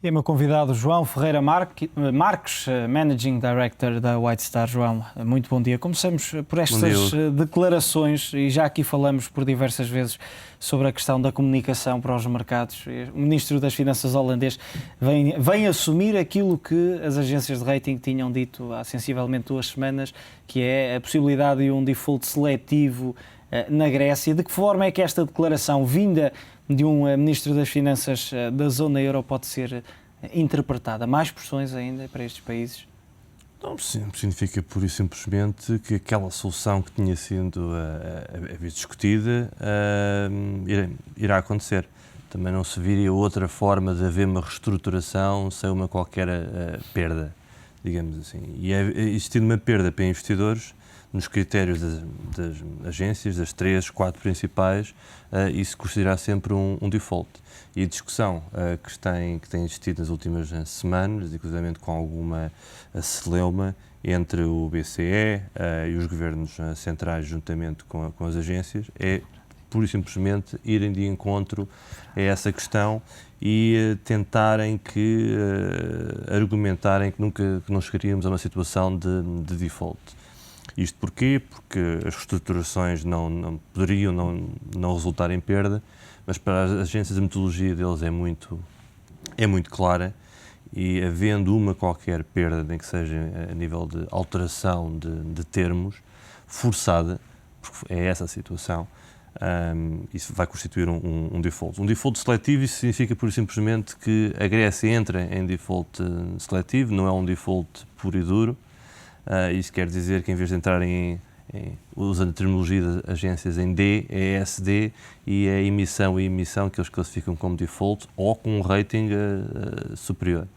E o meu convidado, João Ferreira Marques, Managing Director da White Star. João, muito bom dia. Começamos por estas declarações, e já aqui falamos por diversas vezes sobre a questão da comunicação para os mercados. O Ministro das Finanças holandês vem assumir aquilo que as agências de rating tinham dito há sensivelmente 2 semanas, que é a possibilidade de um default seletivo na Grécia. De que forma é que esta declaração vinda de um Ministro das Finanças da zona euro pode ser interpretada? Mais pressões ainda para estes países? Não, significa pura e simplesmente que aquela solução que tinha sido discutida irá acontecer. Também não se viria outra forma de haver uma reestruturação sem uma qualquer perda, digamos assim. E existindo uma perda para investidores, nos critérios das agências, das 3, 4 principais, isso considerará sempre um default. E a discussão que tem existido nas últimas semanas, inclusive com alguma celeuma entre o BCE e os governos centrais, juntamente com as agências, é pura e simplesmente irem de encontro a essa questão e tentarem argumentarem que não chegaríamos a uma situação de default. Isto porquê? Porque as reestruturações poderiam não resultar em perda, mas para as agências a metodologia deles é muito clara e havendo uma qualquer perda, nem que seja a nível de alteração de termos, forçada, porque é essa a situação, isso vai constituir um default. Um default seletivo, isso significa pura e simplesmente que a Grécia entra em default seletivo, não é um default puro e duro. Isso quer dizer que em vez de entrarem usando a terminologia das agências em D, é SD e é emissão e emissão que eles classificam como default ou com um rating superior.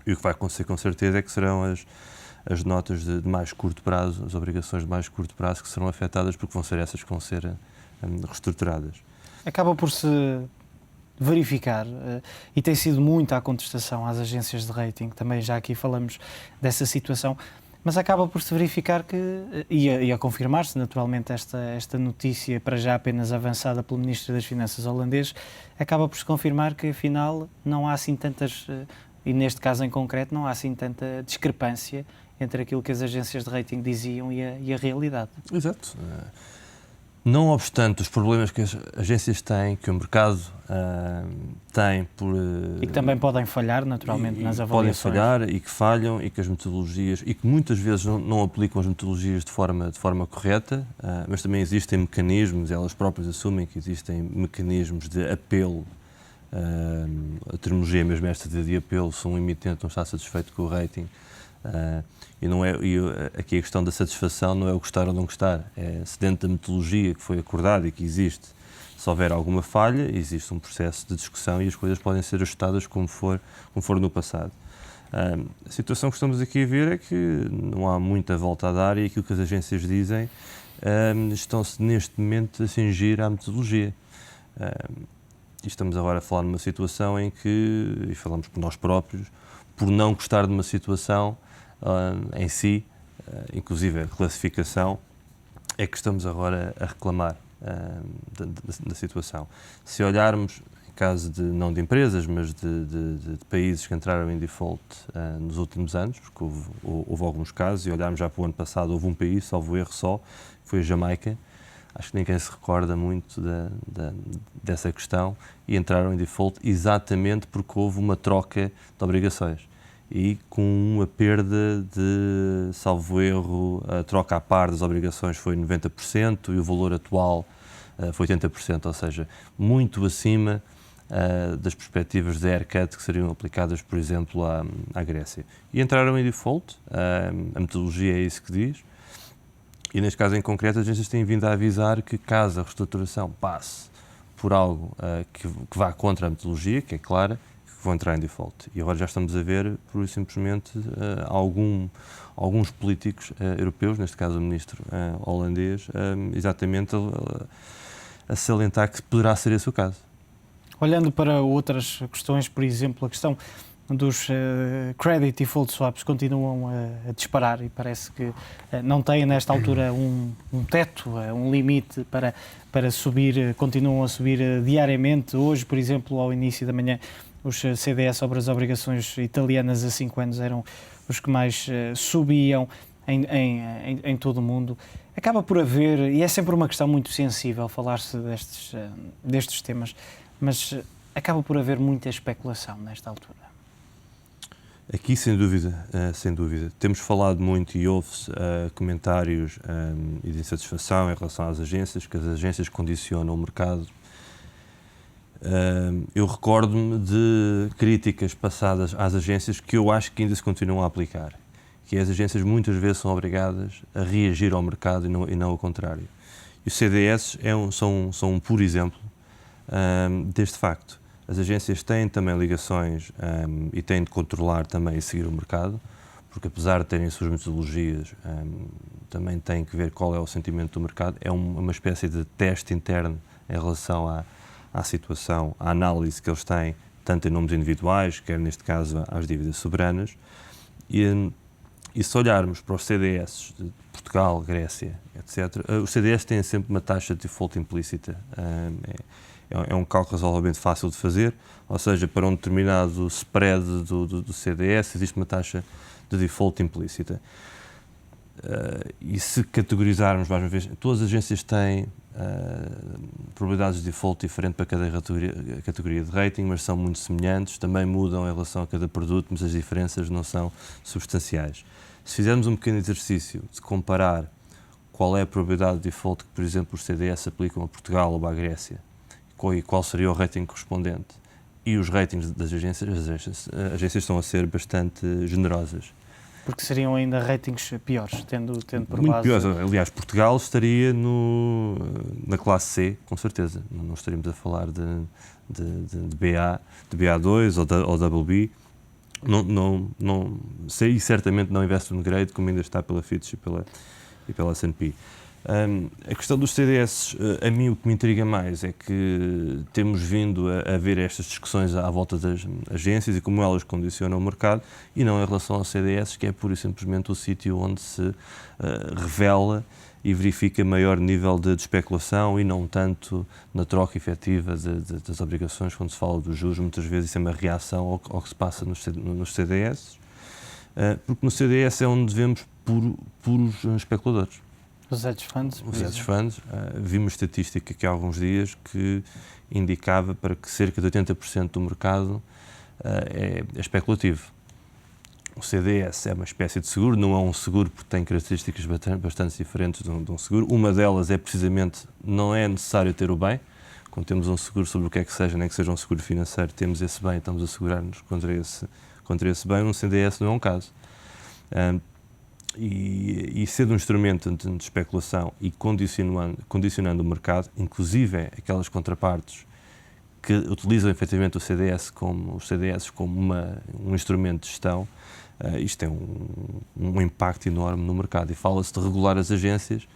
E o que vai acontecer com certeza é que serão as notas de mais curto prazo, as obrigações de mais curto prazo que serão afetadas, porque vão ser essas que vão ser reestruturadas. Acaba por se verificar, e tem sido muita a contestação às agências de rating, também já aqui falamos dessa situação, mas acaba por se verificar que, e a confirmar-se naturalmente esta notícia para já apenas avançada pelo Ministro das Finanças holandês, acaba por se confirmar que afinal não há assim tantas, e neste caso em concreto, não há assim tanta discrepância entre aquilo que as agências de rating diziam e a realidade. Exato. Não obstante os problemas que as agências têm, que o mercado tem e que também podem falhar, naturalmente, nas avaliações. Podem falhar e que falham e que as metodologias, e que muitas vezes não aplicam as metodologias de forma correta, mas também existem mecanismos, elas próprias assumem que existem mecanismos de apelo, a terminologia mesmo esta de apelo, se um emitente não está satisfeito com o rating, aqui a questão da satisfação não é o gostar ou não gostar, é se dentro da metodologia que foi acordada e que existe, se houver alguma falha, existe um processo de discussão e as coisas podem ser ajustadas como for no passado. A situação que estamos aqui a ver é que não há muita volta a dar e aquilo que as agências dizem estão-se neste momento a cingir à metodologia. E estamos agora a falar numa situação em que, e falamos por nós próprios, por não gostar de uma situação em si, inclusive a classificação, é que estamos agora a reclamar da situação. Se olharmos, em caso não de empresas, mas de países que entraram em default nos últimos anos, porque houve alguns casos, e olharmos já para o ano passado, houve um país, salvo erro só, que foi a Jamaica. Acho que ninguém se recorda muito dessa questão, e entraram em default exatamente porque houve uma troca de obrigações. E com uma perda de, salvo erro, a troca à par das obrigações foi 90% e o valor atual foi 80%, ou seja, muito acima das perspectivas de haircut que seriam aplicadas, por exemplo, à Grécia. E entraram em default, a metodologia é isso que diz, e neste caso em concreto as agências têm vindo a avisar que caso a reestruturação passe por algo que vá contra a metodologia, que é clara, vão entrar em default. E agora já estamos a ver, pura e simplesmente, alguns políticos europeus, neste caso o ministro holandês, exatamente a salientar que poderá ser esse o caso. Olhando para outras questões, por exemplo, a questão dos credit default swaps continuam a disparar e parece que não têm nesta altura um teto, um limite para subir, continuam a subir diariamente. Hoje, por exemplo, ao início da manhã, os CDS sobre as obrigações italianas a 5 anos eram os que mais subiam em todo o mundo. Acaba por haver, e é sempre uma questão muito sensível falar-se destes temas, mas acaba por haver muita especulação nesta altura. Aqui, sem dúvida, sem dúvida. Temos falado muito e houve-se comentários e de insatisfação em relação às agências, que as agências condicionam o mercado. Eu recordo-me de críticas passadas às agências que eu acho que ainda se continuam a aplicar, que as agências muitas vezes são obrigadas a reagir ao mercado e não ao contrário. E os CDS são um puro exemplo deste facto. As agências têm também ligações e têm de controlar também e seguir o mercado, porque apesar de terem as suas metodologias, também têm que ver qual é o sentimento do mercado. É uma espécie de teste interno em relação à situação, à análise que eles têm, tanto em nomes individuais, quer neste caso às dívidas soberanas. E se olharmos para os CDS de Portugal, Grécia, etc., os CDS têm sempre uma taxa de default implícita. É um cálculo razoavelmente fácil de fazer, ou seja, para um determinado spread do CDS existe uma taxa de default implícita. E se categorizarmos, mais uma vez, todas as agências têm probabilidades de default diferente para cada categoria de rating, mas são muito semelhantes, também mudam em relação a cada produto, mas as diferenças não são substanciais. Se fizermos um pequeno exercício de comparar qual é a probabilidade de default que, por exemplo, os CDS aplicam a Portugal ou à Grécia, e qual seria o rating correspondente, e os ratings das agências, as agências estão a ser bastante generosas. Porque seriam ainda ratings piores, tendo por muito base... piores. Aliás, Portugal estaria na classe C, com certeza. Não estaríamos a falar de BA, de BA2 ou BB. E certamente não investment grade, como ainda está pela Fitch e pela S&P. A questão dos CDS, a mim o que me intriga mais é que temos vindo a ver estas discussões à volta das agências e como elas condicionam o mercado, e não em relação aos CDS, que é pura e simplesmente o sítio onde se revela e verifica maior nível de especulação, e não tanto na troca efetiva das obrigações. Quando se fala dos juros, muitas vezes isso é uma reação ao que se passa nos CDS, porque no CDS é onde vemos puros especuladores. Os hedge funds? Os hedge funds. Vi uma estatística que há alguns dias que indicava para que cerca de 80% do mercado é especulativo. O CDS é uma espécie de seguro, não é um seguro porque tem características bastante diferentes de um seguro. Uma delas é precisamente, não é necessário ter o bem. Quando temos um seguro sobre o que é que seja, nem que seja um seguro financeiro, temos esse bem e estamos a segurar-nos contra esse bem. Um CDS não é um caso. E sendo um instrumento de especulação e condicionando o mercado, inclusive aquelas contrapartes que utilizam efetivamente os CDS como um instrumento de gestão, isto tem um impacto enorme no mercado. E fala-se de regular as agências.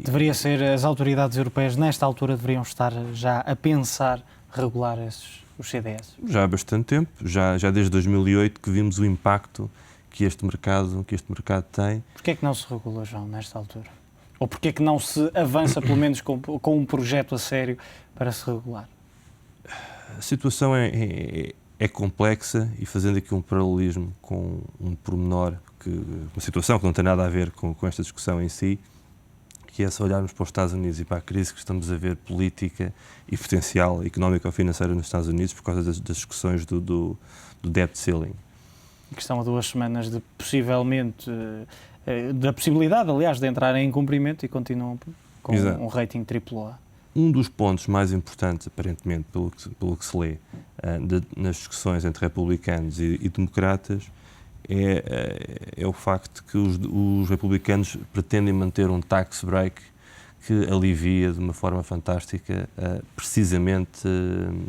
Deveria ser, as autoridades europeias nesta altura deveriam estar já a pensar regular os CDS? Já há bastante tempo, já desde 2008 que vimos o impacto que este mercado tem. Porquê é que não se regula, João, nesta altura? Ou porquê é que não se avança, pelo menos, com um projeto a sério para se regular? A situação é complexa, e fazendo aqui um paralelismo com um pormenor, uma situação que não tem nada a ver com esta discussão em si, que é se olharmos para os Estados Unidos e para a crise que estamos a ver política e potencial económica ou financeira nos Estados Unidos por causa das discussões do debt ceiling. Que estão a 2 semanas de da possibilidade, aliás, de entrarem em cumprimento, e continuam com um rating AAA. Um dos pontos mais importantes, aparentemente, pelo que se lê nas discussões entre republicanos e democratas, é o facto de que os republicanos pretendem manter um tax break que alivia de uma forma fantástica precisamente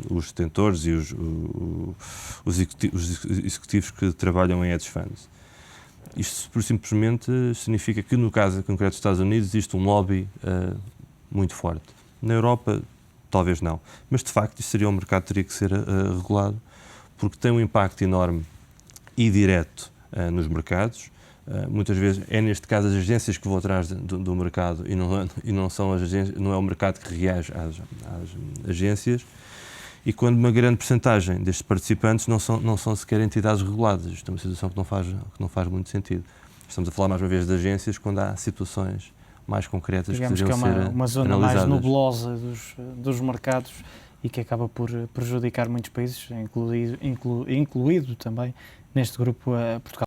os detentores e os executivos que trabalham em hedge funds. Isto, por simplesmente, significa que, no caso concreto dos Estados Unidos, existe um lobby muito forte. Na Europa, talvez não. Mas, de facto, isto seria um mercado que teria que ser regulado, porque tem um impacto enorme e direto nos mercados. Muitas vezes é, neste caso, as agências que vão atrás do mercado e não são as agências, não é o mercado que reage às agências. e quando uma grande percentagem destes participantes não são sequer entidades reguladas. Isto é uma situação que não faz muito sentido. Estamos a falar mais uma vez de agências quando há situações mais concretas, digamos que deveriam ser uma zona analisadas. mais nebulosa dos mercados e que acaba por prejudicar muitos países, incluído também neste grupo Portugal.